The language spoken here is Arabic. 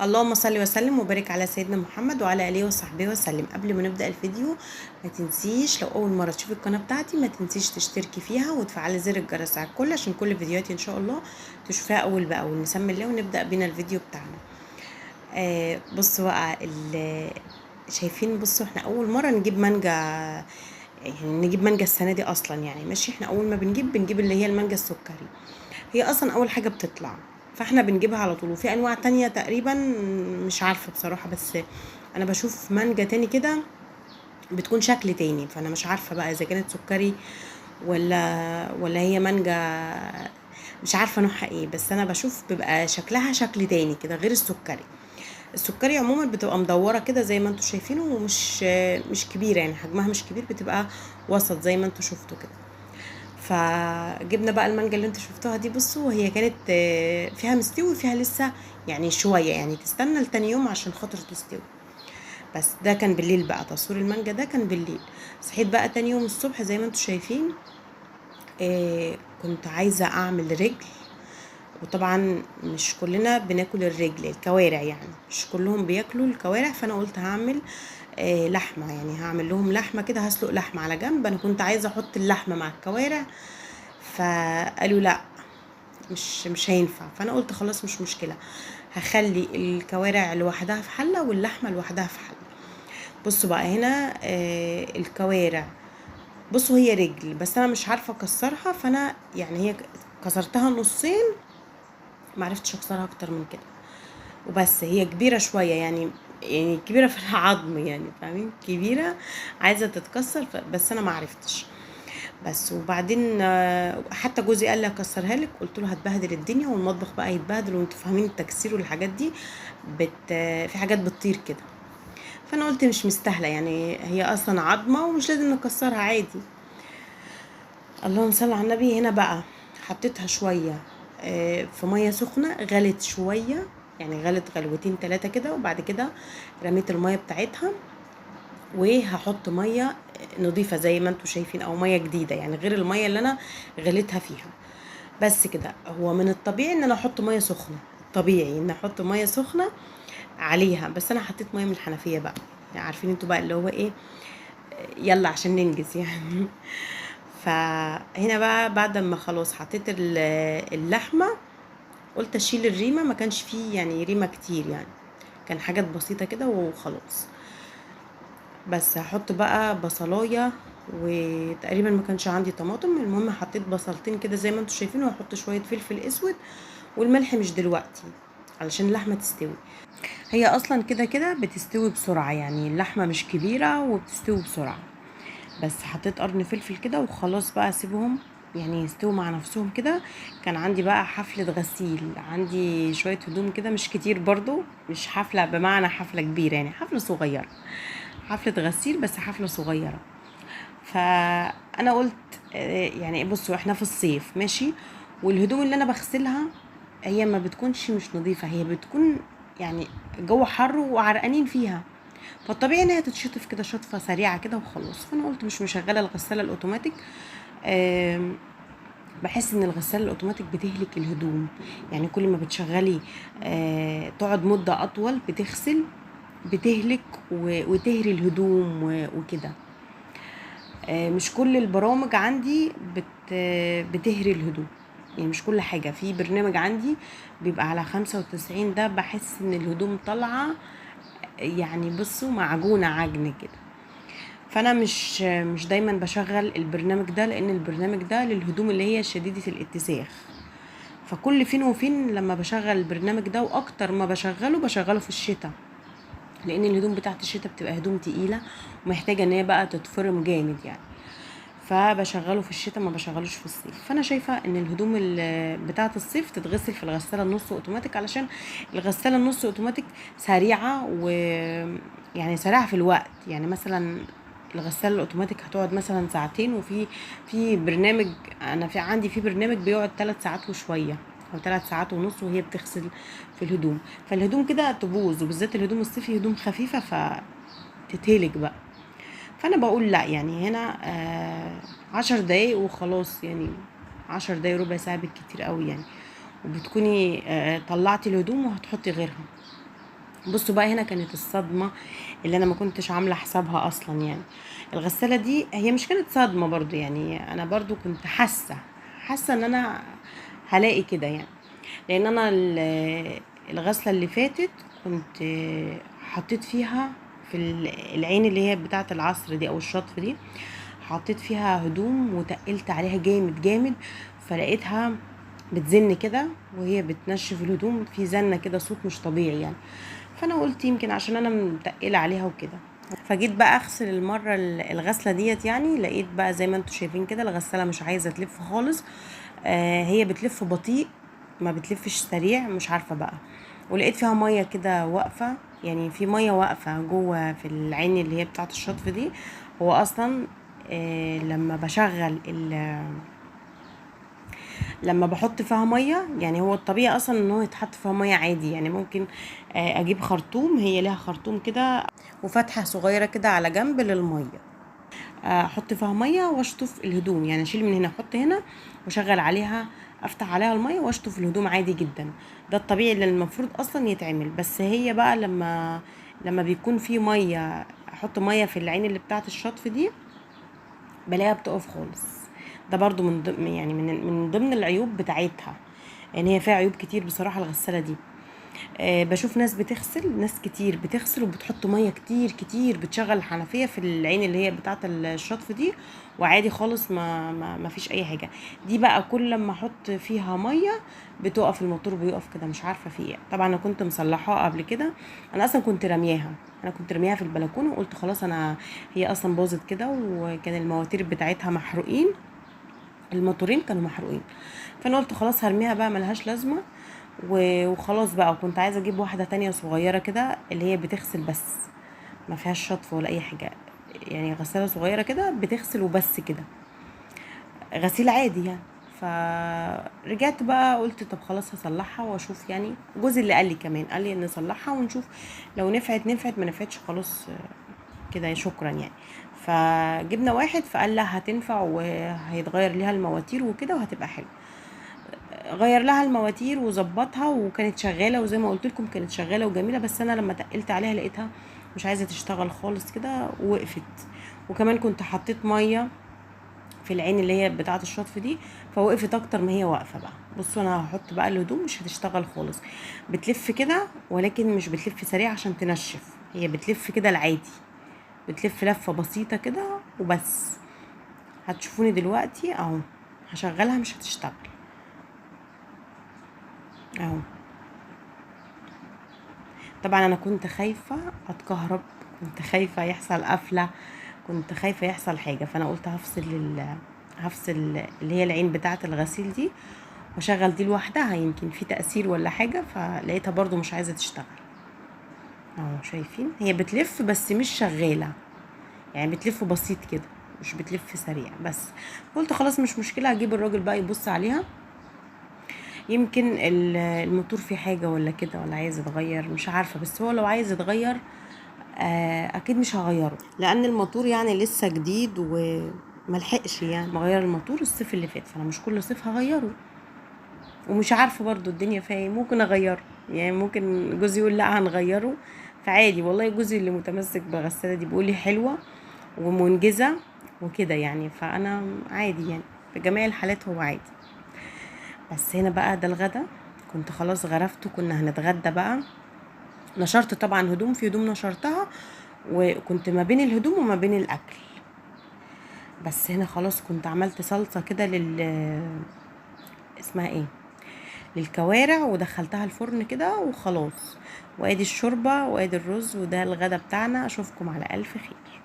اللهم صل وسلم وبارك على سيدنا محمد وعلى اله وصحبه وسلم. قبل ما نبدا الفيديو ما تنسيش، لو اول مره تشوفي القناه بتاعتي ما تنسيش تشتركي فيها وتفعلي زر الجرس على الكل عشان كل فيديوهاتي ان شاء الله تشوفيها اول باول. نسمي الله ونبدا بينا الفيديو بتاعنا. بصوا بقى شايفين، بصوا احنا اول مره نجيب مانجا، يعني نجيب مانجا السنه دي اصلا. يعني ماشي، احنا اول ما بنجيب اللي هي المانجا السكري، هي اصلا اول حاجه بتطلع، فاحنا بنجيبها على طول. وفي انواع تانية تقريبا مش عارفه بصراحه، بس انا بشوف مانجا تاني كده بتكون شكل تاني، فانا مش عارفه بقى اذا كانت سكري ولا هي مانجا، مش عارفه نوعها ايه. بس انا بشوف بيبقى شكلها شكل تاني كده غير السكري. السكري عموما بتبقى مدوره كده زي ما انتم شايفينه، ومش مش كبيره، يعني حجمها مش كبير، بتبقى وسط زي ما انتم شفتوا كده. فجبنا بقى المانجا اللي انتوا شفتوها دي. بصوا هي كانت فيها مستوي وفيها لسه يعني شويه، يعني تستنى لتاني يوم عشان خاطر تستوي. بس ده كان بالليل بقى، تصوير المانجا ده كان بالليل. صحيت بقى تاني يوم الصبح زي ما انتوا شايفين، كنت عايزه اعمل رجل. وطبعا مش كلنا بناكل الرجل، الكوارع يعني مش كلهم بياكلوا الكوارع، فانا قلت هعمل لحمه، يعني هعمل لهم لحمه كده، هسلق لحمه على جنب. انا كنت عايزه احط اللحمه مع الكوارع، فقالوا لا، مش هينفع. فانا قلت خلاص مش مشكله، هخلي الكوارع لوحدها في حله واللحمه لوحدها في حله. بصوا بقى هنا الكوارع، بصوا هي رجل بس انا مش عارفه اكسرها، فانا يعني هي كسرتها نصين، معرفتش اكسرها اكتر من كده. وبس هي كبيره شويه، يعني كبيره في العظم، يعني فاهمين، كبيره عايزه تتكسر، بس انا معرفتش. بس وبعدين حتى جوزي قال لي اكسرها لك، قلت له هتبهدل الدنيا والمطبخ بقى يتبهدل، وانتوا فاهمين التكسير والحاجات دي في حاجات بتطير كده. فانا قلت مش مستاهله، يعني هي اصلا عظمه ومش لازم نكسرها عادي. اللهم صل على النبي. هنا بقى حطيتها شويه في ميه سخنه، غلت شويه، يعني غلت غلوتين 3 كده، وبعد كده رميت الميه بتاعتها. وهحط ميه نظيفه زي ما انتم شايفين، او ميه جديده يعني غير الميه اللي انا غليتها فيها. بس كده. هو من الطبيعي ان انا احط ميه سخنه، طبيعي ان احط ميه سخنه عليها، بس انا حطيت ميه من الحنفيه بقى، يعني عارفين انتوا بقى اللي هو ايه، يلا عشان ننجز يعني. فهنا بقى بعد ما خلاص حطيت اللحمه، قلت اشيل الريمه، ما كانش فيه يعني ريمه كتير، يعني كان حاجات بسيطه كده وخلاص. بس هحط بقى بصلايه، وتقريبا ما كانش عندي طماطم، المهم حطيت بصلتين كده زي ما انتوا شايفين، وهحط شويه فلفل اسود. والملح مش دلوقتي علشان اللحمه تستوي، هي اصلا كده كده بتستوي بسرعه، يعني اللحمه مش كبيره وبتستوي بسرعه. بس حطيت قرن فلفل كده وخلاص بقى اسيبهم يعني يستووا مع نفسهم كده. كان عندي بقى حفلة غسيل، عندي شوية هدوم كده مش كتير برضو، مش حفلة بمعنى حفلة كبيرة، يعني حفلة صغيرة، حفلة غسيل بس حفلة صغيرة. فانا قلت يعني بصوا احنا في الصيف ماشي، والهدوم اللي انا بغسلها هي ما بتكونش مش نظيفة، هي بتكون يعني الجو حر وعرقانين فيها، فالطبيعي ان هي تتشطف كده شطفة سريعة كده وخلاص. فانا قلت مش مشغلة الغسالة الاوتوماتيك. بحس ان الغسالة الاوتوماتيك بتهلك الهدوم، يعني كل ما بتشغلي تقعد مدة اطول بتغسل، بتهلك وتهري الهدوم وكده. مش كل البرامج عندي بتهري الهدوم، يعني مش كل حاجة. في برنامج عندي بيبقى على 95، ده بحس ان الهدوم طالعة يعني بصوا معجونة عجن كده. فانا مش دايما بشغل البرنامج ده، لان البرنامج ده للهدوم اللي هي شديدة الاتساخ. فكل فين وفين لما بشغل البرنامج ده، واكتر ما بشغله في الشتاء، لان الهدوم بتاعت الشتاء بتبقى هدوم تقيلة ومحتاجة ان هي بقى تتفرم جامد يعني، فبشغله في الشتاء ما بشغلوش في الصيف. فانا شايفه ان الهدوم بتاعه الصيف تتغسل في الغساله النص اوتوماتيك، علشان الغساله النص اوتوماتيك سريعه، يعني سريعه في الوقت. يعني مثلا الغساله الاوتوماتيك هتقعد مثلا ساعتين، في برنامج، انا عندي في برنامج بيقعد 3 ساعات وشويه، او 3 ساعات ونص وهي بتغسل في الهدوم. فالهدوم كده تبوظ، وبالذات الهدوم الصيفي هدوم خفيفه فتتهلك بقى. فانا بقول لا، يعني هنا 10 دقايق وخلاص، يعني 10 دقايق ربع ساعة بالكتير قوي يعني، وبتكوني طلعتي الهدوم وهتحطي غيرها. بصوا بقى، هنا كانت الصدمة اللي انا ما كنتش عاملة حسابها اصلا يعني. الغسالة دي هي مش كانت صدمة برضو، يعني انا برضو كنت حاسة ان انا هلاقي كده يعني. لان انا الغسلة اللي فاتت كنت حطيت فيها في العين اللي هي بتاعة العصر دي او الشطف دي، حطيت فيها هدوم وتقلت عليها جامد جامد، فلقيتها بتزن كده وهي بتنشف الهدوم، في زنة كده صوت مش طبيعي يعني. فانا قلت يمكن عشان انا متقله عليها وكده. فجيت بقى اغسل المره الغسله ديت، يعني لقيت بقى زي ما انتم شايفين كده الغساله مش عايزه تلف خالص. هي بتلف بطيء، ما بتلفش سريع، مش عارفه بقى. ولقيت فيها ميه كده واقفه، يعني في ميه واقفه جوه في العين اللي هي بتاعه الشطف دي. هو اصلا لما بشغل لما بحط فيها ميه، يعني هو الطبيعي اصلا ان هو يتحط فيها ميه عادي، يعني ممكن اجيب خرطوم، هي ليها خرطوم كده وفتحه صغيره كده على جنب للميه، احط فيها ميه واشطف الهدوم، يعني اشيل من هنا احط هنا واشغل عليها، افتح عليها الميه واشطف الهدوم عادي جدا. ده الطبيعي اللي المفروض اصلا يتعمل. بس هي بقى لما بيكون في ميه، احط ميه في العين اللي بتاعه الشطف دي، بلاقيها بتقف خالص. ده برضو من ضمن، يعني من ضمن العيوب بتاعتها، يعني هي فيها عيوب كتير بصراحة الغسالة دي. بشوف ناس بتغسل، ناس كتير بتغسل وبتحط مية كتير كتير، بتشغل الحنفية في العين اللي هي بتاعة الشطف دي وعادي خالص، ما فيش اي حاجة. دي بقى كل لما احط فيها مية بتقف الموتور، بيقف كده مش عارفة في ايه. طبعا انا كنت مصلحاها قبل كده، انا اصلا كنت رميها في البلكونة وقلت خلاص انا، هي اصلا باظت كده وكان المواتير بتاعتها محروقين، الموتورين كانوا محروقين. فانا قلت خلاص هرميها بقى، ملهاش لازمه وخلاص بقى. وكنت عايزه اجيب واحده تانية صغيره كده اللي هي بتغسل بس، ما فيهاش شطف ولا اي حاجه، يعني غساله صغيره كده بتغسل وبس كده، غسيل عادي يعني. فرجعت بقى قلت طب خلاص هصلحها واشوف، يعني جوزي اللي قال لي كمان، قال لي ان نصلحها ونشوف لو نفعت نفعت، ما نفعتش خلاص كده شكرا يعني. فجبنا واحد فقال لا هتنفع وهيتغير ليها المواتير وكده وهتبقى حلوه. غير لها المواتير وظبطها وكانت شغاله، وزي ما قلت لكم كانت شغاله وجميله. بس انا لما تقلت عليها لقيتها مش عايزه تشتغل خالص كده ووقفت. وكمان كنت حطيت ميه في العين اللي هي بتاعه الشطف دي، فوقفت اكتر ما هي واقفه بقى. بصوا انا هحط بقى الهدوم مش هتشتغل خالص، بتلف كده ولكن مش بتلف سريع عشان تنشف، هي بتلف كده العادي، بتلف لفه بسيطه كده وبس. هتشوفوني دلوقتي اهو هشغلها مش هتشتغل اهو. طبعا انا كنت خايفه اتكهرب، كنت خايفه يحصل قفله، كنت خايفه يحصل حاجه. فانا قلت هفصل اللي هي العين بتاعه الغسيل دي واشغل دي لوحدها، يمكن في تأثير ولا حاجه. فلقيتها برضو مش عايزه تشتغل اهو. شايفين هي بتلف بس مش شغاله، يعني بتلف بسيط كده مش بتلف سريع. بس قلت خلاص مش مشكله، هجيب الراجل بقى يبص عليها، يمكن الموتور فيه حاجه ولا كده ولا عايز يتغير، مش عارفه. بس هو لو عايز يتغير اكيد مش هغيره، لان الموتور يعني لسه جديد وملحقش يعني مغير الموتور الصيف اللي فات، فانا مش كل صيف هغيره. ومش عارفه برضو الدنيا فيها ايه، ممكن اغيره يعني، ممكن جوزي يقول لا هنغيره. فعادي والله، جوزي اللي متمسك بالغساله دي بيقول لي حلوه ومنجزه وكده يعني، فانا عادي يعني، في جميع الحالات هو عادي. بس هنا بقى ده الغدا، كنت خلاص غرفته، كنا هنتغدى بقى. نشرت طبعا هدوم، في هدوم نشرتها وكنت ما بين الهدوم وما بين الاكل. بس هنا خلاص كنت عملت صلصة كده اسمها ايه، للكوارع، ودخلتها الفرن كده وخلاص. وادي الشوربة وادي الرز، وده الغدا بتاعنا. اشوفكم على الف خير.